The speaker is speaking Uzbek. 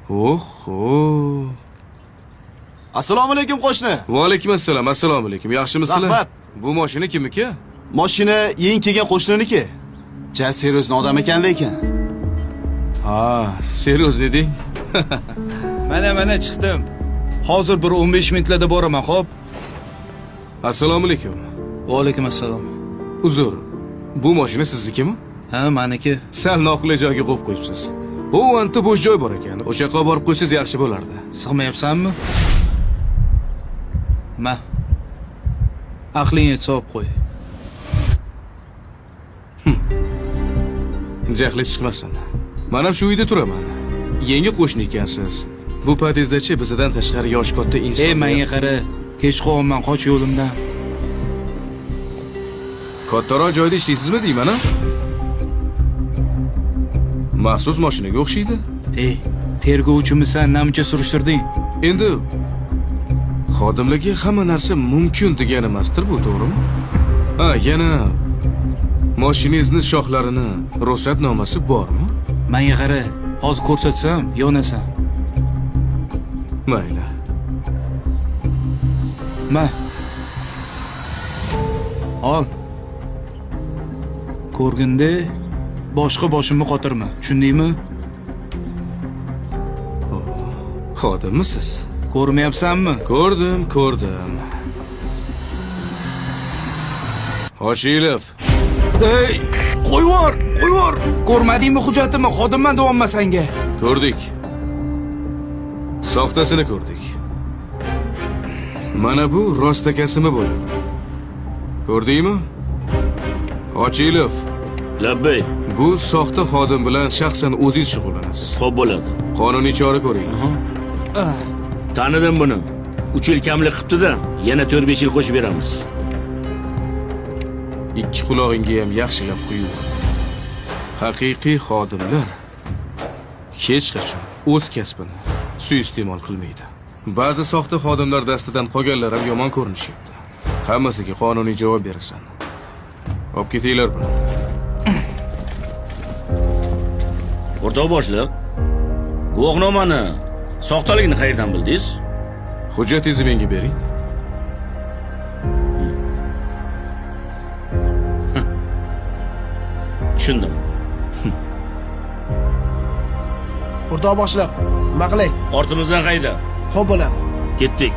Oho. Assalomu alaykum qo'shni. Va alaykum assalom. Assalomu alaykum. Yaxshimisizlar? Rahmat. Bu mashina kimniki? Mashina yeng kelgan qo'shniniki. Ja seriozli odam ekan lekin. Ha, seryoz deding. Mana chiqdim. Hozir bir 15 minutlarda boraman, xo'p? Assalomu alaykum. Va alaykum assalom. Uzr. Bu mashina siznikimi? Ha, meniki. Sal noqulay joyga qo'yib qo'yibsiz. Bu anta bo'sh joy bor ekan. O'sha yoqqa borib qo'ysangiz yaxshi bo'lardi. Sig'mayapsanmi? Ma. Aqlingga solib qo'y. Jahli chiqmasin. Men ham shu uyda turaman. Yangi qo'shni ekansiz. Bu paytingizda-chi bizdan tashqari yosh katta inson. Ey, menga qara. Kech qolman, qoch yo'limdan. Kattaroq joyda ishlaysizmi deyman, ha? Maxsus mashinaga o'xshaydi. Ey, tergovchimisan, namuncha surishtirding? Endi xodimlarga hamma narsa mumkin degan emasdir, bu to'g'rimi? Ha, yana mashinangizni shoxlarini ruxsatnomasi bormi? Menga qara, hozir ko'rsatsam, yonasan. Mayli. Ma. Ol. Ko'rginde boshqa boshimni qotirma, tushundingmi? Xodimmisiz? Ko'rmayapsanmi? Ko'rdim. Hoshilov. Ey, qo'yvor! Ko'rmadingmi hujjatimni? Xodimman deyapman senga. Ko'rdik. Soxtasini ko'rdik. Mana bu rostakasimi bo'ladi. Ko'rdingmi? Hochilov. Labbay. Bu soxta xodim bilan shaxsan o'zingiz shug'ullanasiz. Xo'p bo'ladi. Qonuniy chora ko'ringlar. Tanidim buni. 3 yil kamlik qilibdi-da, yana 4-5 yil qo'shib beramiz. Ikki qulog'ingga ham yaxshilab quying. Haqiqiy xodimlar hech qachon o'z kasbini suiiste'mol qilmaydi. Ba'zi soxta xodimlar dastidan qolganlar ham yomon ko'rinishyapti. Hammasiga qonuniy javob berasan. Olib ketinglar buni. O'rtoq boshliq, guvohnomani soxtaligini qayerdan bildingiz? Hujjatingizni menga bering. Tushundim. O'rtoq boshliq, nima qilay? Ortimizdan qayda? Xo'p bo'ladi. Ketdik.